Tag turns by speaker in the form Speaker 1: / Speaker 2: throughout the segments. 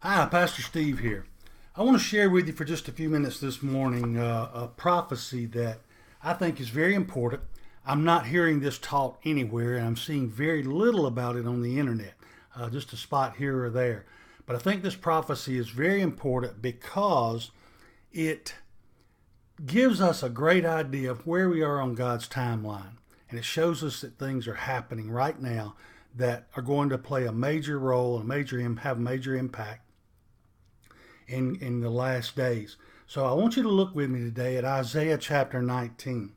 Speaker 1: Hi, Pastor Steve here. I want to share with you for just a few minutes this morning a prophecy that I think is very important. I'm not hearing this taught anywhere, and I'm seeing very little about it on the internet, just a spot here or there. But I think this prophecy is very important because it gives us a great idea of where we are on God's timeline. And it shows us that things are happening right now that are going to play a major role and have a major impact in the last days. So I want you to look with me today at Isaiah chapter 19.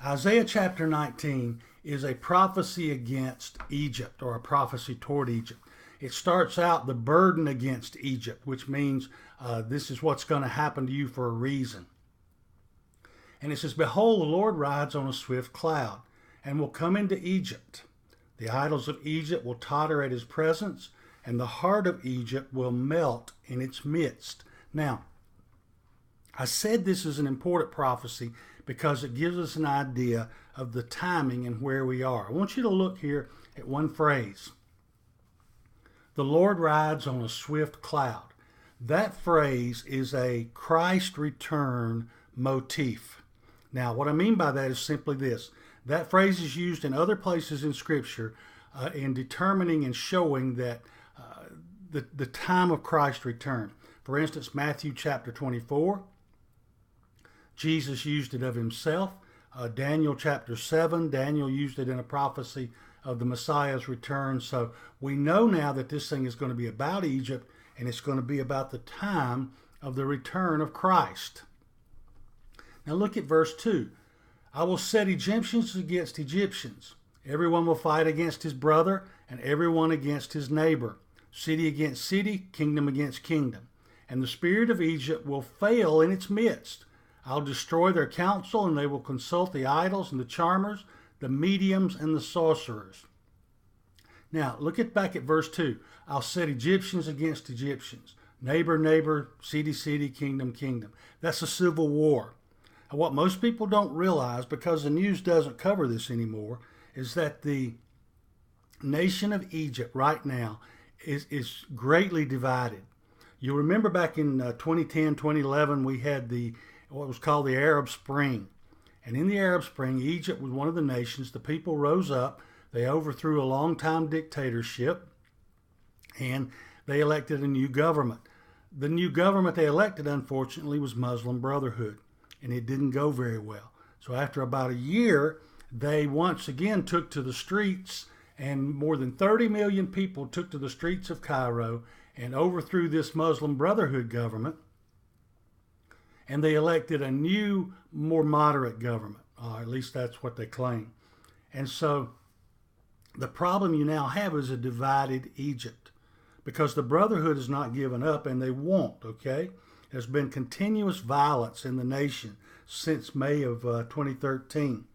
Speaker 1: Isaiah chapter 19 is a prophecy against Egypt, or a prophecy toward Egypt. It starts out the burden against Egypt, which means this is what's going to happen to you for a reason. And it says, "Behold, the Lord rides on a swift cloud, and will come into Egypt. The idols of Egypt will totter at his presence, and the heart of Egypt will melt in its midst." Now, I said this is an important prophecy because it gives us an idea of the timing and where we are. I want you to look here at one phrase. The Lord rides on a swift cloud. That phrase is a Christ return motif. Now, what I mean by that is simply this. That phrase is used in other places in Scripture in determining and showing that the time of Christ's return. For instance, Matthew chapter 24, Jesus used it of himself. Daniel chapter 7, Daniel used it in a prophecy of the Messiah's return. So we know now that this thing is going to be about Egypt, and it's going to be about the time of the return of Christ. Now look at verse 2. "I will set Egyptians against Egyptians. Everyone will fight against his brother, and everyone against his neighbor. City against city, kingdom against kingdom. And the spirit of Egypt will fail in its midst. I'll destroy their counsel, and they will consult the idols and the charmers, the mediums and the sorcerers." Now, back at verse 2. "I'll set Egyptians against Egyptians. Neighbor, neighbor, city, city, kingdom, kingdom." That's a civil war. And what most people don't realize, because the news doesn't cover this anymore, is that the nation of Egypt right now is greatly divided. You'll remember back in 2010, 2011, we had what was called the Arab Spring. And in the Arab Spring, Egypt was one of the nations. The people rose up. They overthrew a long-time dictatorship, and they elected a new government. The new government they elected, unfortunately, was Muslim Brotherhood, and it didn't go very well. So after about a year, they once again took to the streets, and more than 30 million people took to the streets of Cairo and overthrew this Muslim Brotherhood government. And they elected a new, more moderate government. At least that's what they claim. And so the problem you now have is a divided Egypt, because the Brotherhood has not given up, and they won't, okay? There's been continuous violence in the nation since May of 2013.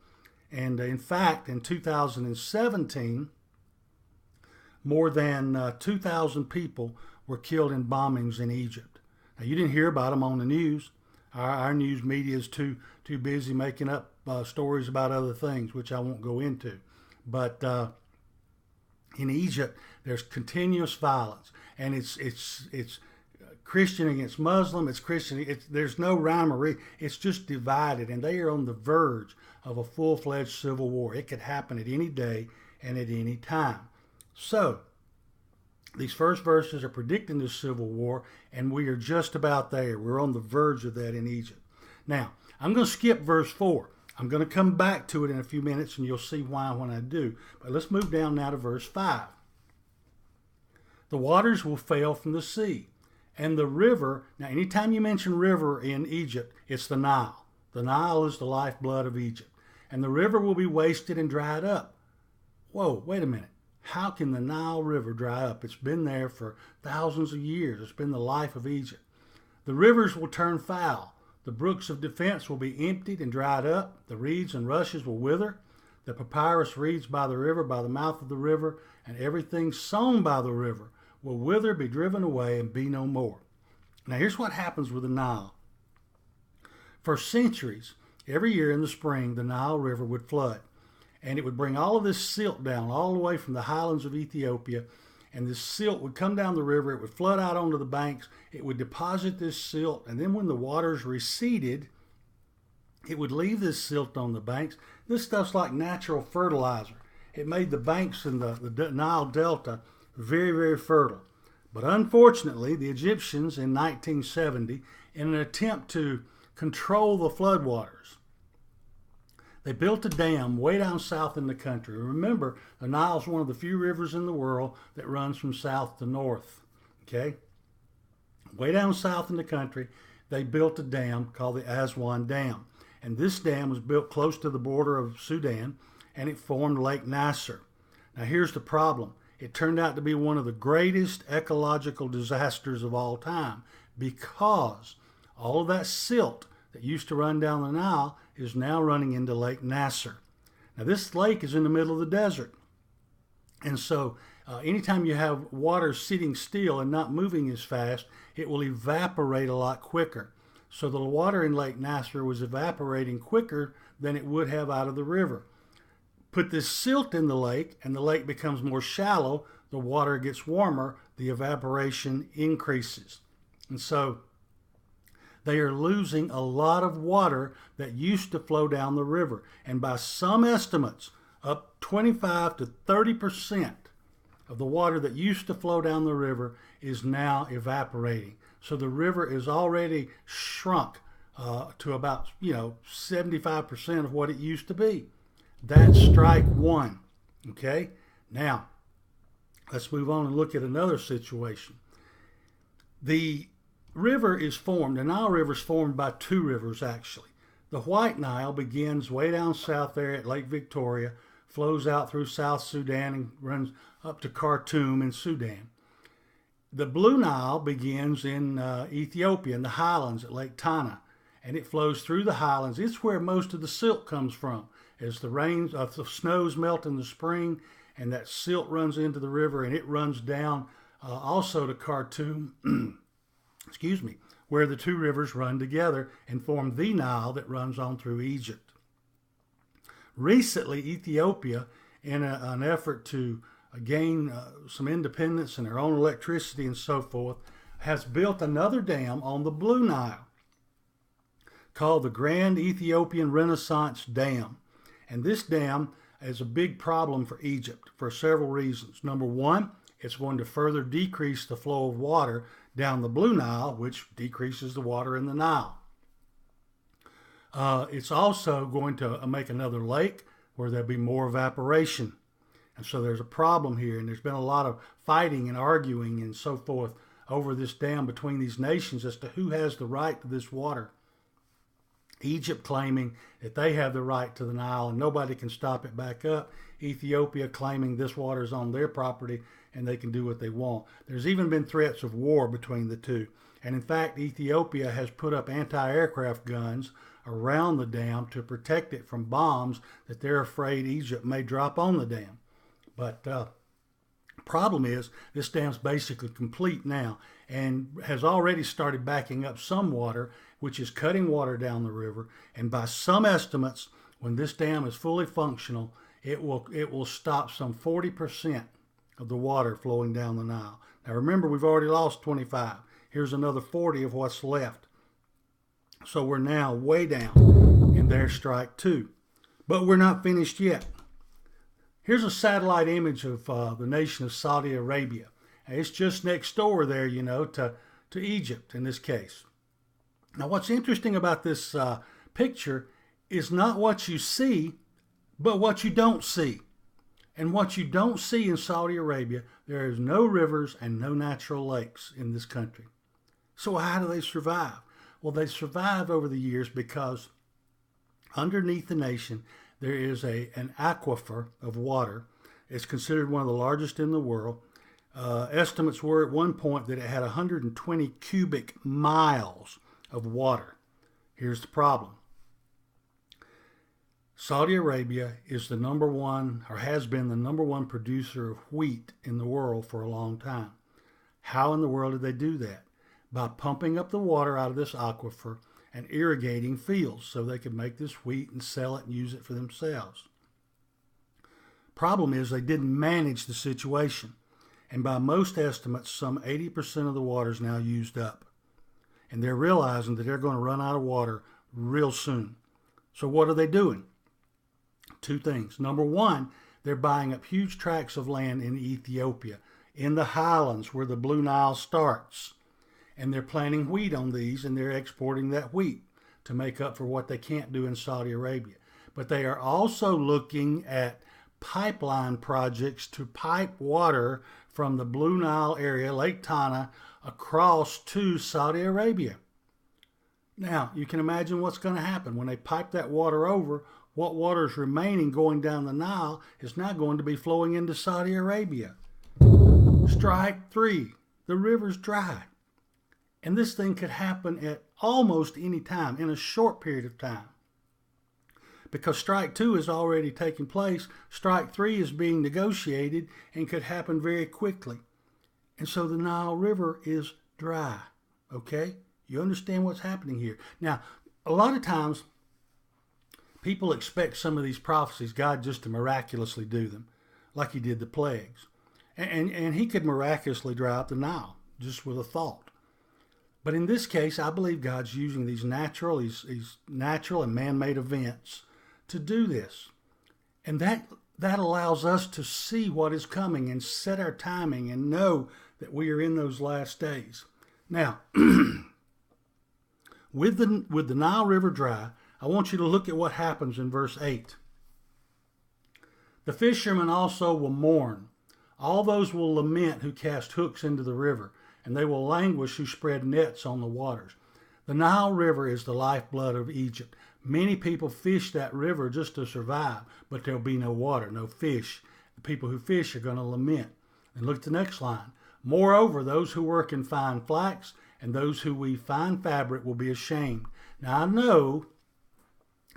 Speaker 1: And in fact, in 2017, more than 2,000 people were killed in bombings in Egypt. Now, you didn't hear about them on the news. Our news media is too busy making up stories about other things, which I won't go into. But in Egypt, there's continuous violence, and it's Christian against Muslim. It's Christian. There's no rhyme or reason. It's just divided, and they are on the verge of a full-fledged civil war. It could happen at any day and at any time. So these first verses are predicting this civil war, and we are just about there. We're on the verge of that in Egypt. Now, I'm going to skip verse 4. I'm going to come back to it in a few minutes, and you'll see why when I do. But let's move down now to verse 5. "The waters will fail from the sea, and the river." Now, anytime you mention river in Egypt, it's the Nile. The Nile is the lifeblood of Egypt. "And the river will be wasted and dried up." Whoa, wait a minute. How can the Nile River dry up? It's been there for thousands of years. It's been the life of Egypt. "The rivers will turn foul. The brooks of defense will be emptied and dried up. The reeds and rushes will wither. The papyrus reeds by the river, by the mouth of the river, and everything sown by the river will wither, be driven away, and be no more." Now here's what happens with the Nile. For centuries, every year in the spring, the Nile River would flood. And it would bring all of this silt down all the way from the highlands of Ethiopia, and this silt would come down the river. It would flood out onto the banks. It would deposit this silt, and then when the waters receded, it would leave this silt on the banks. This stuff's like natural fertilizer. It made the banks in the Nile Delta very, very fertile. But unfortunately, the Egyptians in 1970, in an attempt to control the floodwaters, they built a dam way down south in the country. Remember, the Nile is one of the few rivers in the world that runs from south to north. Okay? Way down south in the country, they built a dam called the Aswan Dam. And this dam was built close to the border of Sudan, and it formed Lake Nasser. Now here's the problem. It turned out to be one of the greatest ecological disasters of all time, because all of that silt that used to run down the Nile is now running into Lake Nasser. Now this lake is in the middle of the desert. And so anytime you have water sitting still and not moving as fast, it will evaporate a lot quicker. So the water in Lake Nasser was evaporating quicker than it would have out of the river. Put this silt in the lake, and the lake becomes more shallow. The water gets warmer. The evaporation increases. And so they are losing a lot of water that used to flow down the river. And by some estimates, up 25 to 30% of the water that used to flow down the river is now evaporating. So the river is already shrunk to about 75% of what it used to be. That's strike one. Okay? Now, let's move on and look at another situation. The river is formed, the Nile River is formed by two rivers actually. The White Nile begins way down south there at Lake Victoria, flows out through South Sudan and runs up to Khartoum in Sudan. The Blue Nile begins in Ethiopia, in the highlands at Lake Tana, and it flows through the highlands. It's where most of the silt comes from. As the rains, the snows melt in the spring, and that silt runs into the river, and it runs down also to Khartoum, excuse me, where the two rivers run together and form the Nile that runs on through Egypt. Recently, Ethiopia, in an effort to gain some independence and their own electricity and so forth, has built another dam on the Blue Nile called the Grand Ethiopian Renaissance Dam. And this dam is a big problem for Egypt for several reasons. Number one, it's going to further decrease the flow of water down the Blue Nile, which decreases the water in the Nile. It's also going to make another lake where there'll be more evaporation. And so there's a problem here, and there's been a lot of fighting and arguing and so forth over this dam between these nations as to who has the right to this water. Egypt claiming that they have the right to the Nile and nobody can stop it back up. Ethiopia claiming this water is on their property and they can do what they want. There's even been threats of war between the two. And in fact, Ethiopia has put up anti-aircraft guns around the dam to protect it from bombs that they're afraid Egypt may drop on the dam. But problem is, this dam's basically complete now and has already started backing up some water, which is cutting water down the river. And by some estimates, when this dam is fully functional, it will stop some 40% of the water flowing down the Nile. Now remember, we've already lost 25. Here's another 40 of what's left. So we're now way down in their strike two. But we're not finished yet. Here's a satellite image of the nation of Saudi Arabia. It's just next door there, to Egypt in this case. Now, what's interesting about this picture is not what you see, but what you don't see. And what you don't see in Saudi Arabia, there is no rivers and no natural lakes in this country. So how do they survive? Well, they survive over the years because underneath the nation, there is an aquifer of water. It's considered one of the largest in the world. Estimates were at one point that it had 120 cubic miles of water. Here's the problem. Saudi Arabia is the number one, or has been the number one producer of wheat in the world for a long time. How in the world did they do that? By pumping up the water out of this aquifer and irrigating fields so they could make this wheat and sell it and use it for themselves. Problem is they didn't manage the situation. And by most estimates, some 80% of the water is now used up. And they're realizing that they're going to run out of water real soon. So what are they doing? Two things. Number one, they're buying up huge tracts of land in Ethiopia, in the highlands where the Blue Nile starts. And they're planting wheat on these, and they're exporting that wheat to make up for what they can't do in Saudi Arabia. But they are also looking at pipeline projects to pipe water from the Blue Nile area, Lake Tana, across to Saudi Arabia. Now, you can imagine what's going to happen. When they pipe that water over, what water is remaining going down the Nile is not going to be flowing into Saudi Arabia. Strike 3, the river's dry. And this thing could happen at almost any time, in a short period of time. Because strike 2 is already taking place, strike 3 is being negotiated and could happen very quickly. And so the Nile River is dry, okay? You understand what's happening here. Now, a lot of times, people expect some of these prophecies, God just to miraculously do them, like he did the plagues. And he could miraculously dry up the Nile, just with a thought. But in this case, I believe God's using these natural and man-made events to do this. And that allows us to see what is coming and set our timing and know that we are in those last days. Now, with the Nile River dry, I want you to look at what happens in verse 8. The fishermen also will mourn. All those will lament who cast hooks into the river, and they will languish who spread nets on the waters. The Nile River is the lifeblood of Egypt. Many people fish that river just to survive, but there'll be no water, no fish. The people who fish are going to lament. And look at the next line. Moreover, those who work in fine flax and those who weave fine fabric will be ashamed. Now I know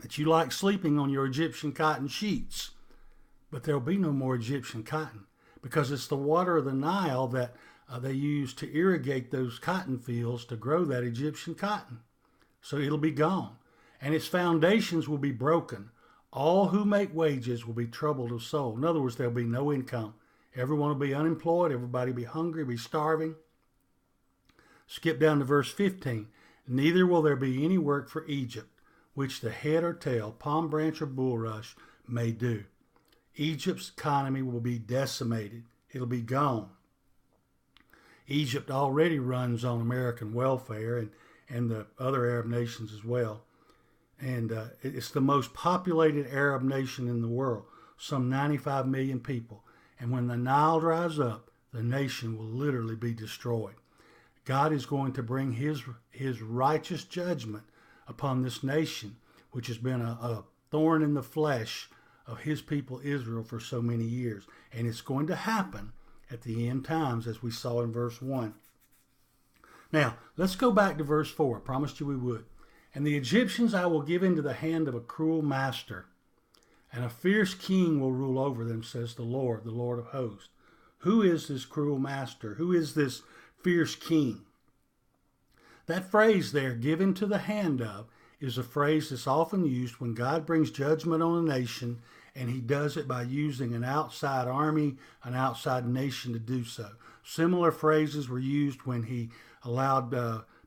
Speaker 1: that you like sleeping on your Egyptian cotton sheets, but there'll be no more Egyptian cotton because it's the water of the Nile that they use to irrigate those cotton fields to grow that Egyptian cotton. So it'll be gone, and its foundations will be broken. All who make wages will be troubled of soul. In other words, there'll be no income. Everyone will be unemployed. Everybody will be hungry, be starving. Skip down to verse 15. Neither will there be any work for Egypt, which the head or tail, palm branch or bulrush may do. Egypt's economy will be decimated. It'll be gone. Egypt already runs on American welfare and the other Arab nations as well. And it's the most populated Arab nation in the world, some 95 million people. And when the Nile dries up, the nation will literally be destroyed. God is going to bring his righteous judgment upon this nation, which has been a thorn in the flesh of his people Israel for so many years. And it's going to happen at the end times, as we saw in verse 1. Now, let's go back to verse 4. I promised you we would. And the Egyptians I will give into the hand of a cruel master, and a fierce king will rule over them, says the Lord of hosts. Who is this cruel master? Who is this fierce king? That phrase there, given to the hand of, is a phrase that's often used when God brings judgment on a nation, and he does it by using an outside army, an outside nation to do so. Similar phrases were used when he allowed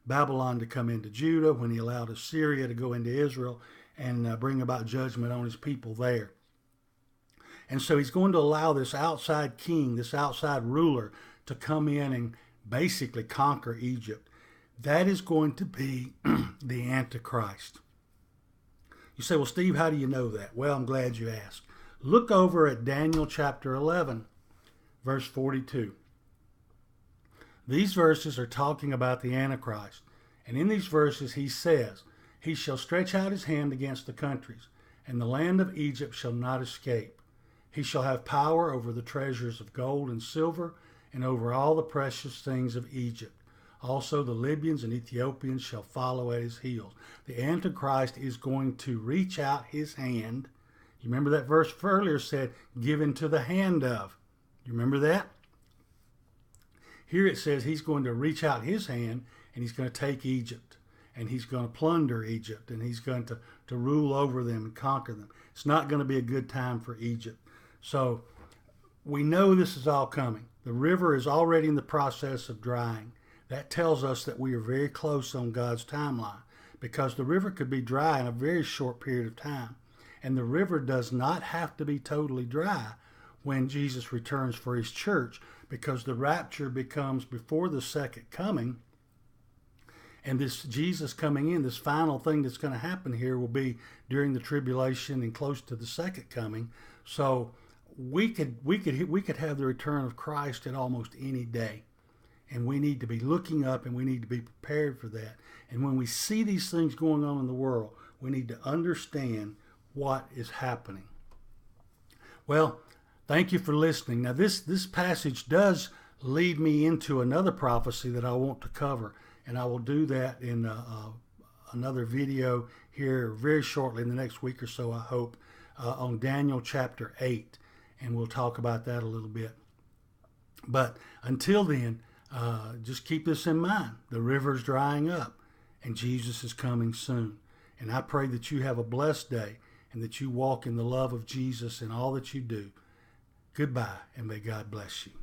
Speaker 1: Babylon to come into Judah, when he allowed Assyria to go into Israel and bring about judgment on his people there. And so he's going to allow this outside king, this outside ruler, to come in and basically conquer Egypt. That is going to be the Antichrist. You say, well, Steve, how do you know that? Well, I'm glad you asked. Look over at Daniel chapter 11, verse 42. These verses are talking about the Antichrist. And in these verses he says, he shall stretch out his hand against the countries, and the land of Egypt shall not escape. He shall have power over the treasures of gold and silver, and over all the precious things of Egypt. Also the Libyans and Ethiopians shall follow at his heels. The Antichrist is going to reach out his hand. You remember that verse earlier said, given to the hand of. You remember that? Here it says he's going to reach out his hand and he's going to take Egypt. And he's going to plunder Egypt. And he's going to rule over them and conquer them. It's not going to be a good time for Egypt. So we know this is all coming. The river is already in the process of drying. That tells us that we are very close on God's timeline, because the river could be dry in a very short period of time. And the river does not have to be totally dry when Jesus returns for his church, because the rapture becomes before the second coming. And this Jesus coming in, this final thing that's going to happen here, will be during the tribulation and close to the second coming. So we could have the return of Christ at almost any day. And we need to be looking up, and we need to be prepared for that. And when we see these things going on in the world, we need to understand what is happening. Well, thank you for listening. Now, this passage does lead me into another prophecy that I want to cover, and I will do that in another video here very shortly, in the next week or so, I hope, on Daniel chapter 8, and we'll talk about that a little bit. But until then, just keep this in mind. The river's drying up, and Jesus is coming soon. And I pray that you have a blessed day, and that you walk in the love of Jesus in all that you do. Goodbye, and may God bless you.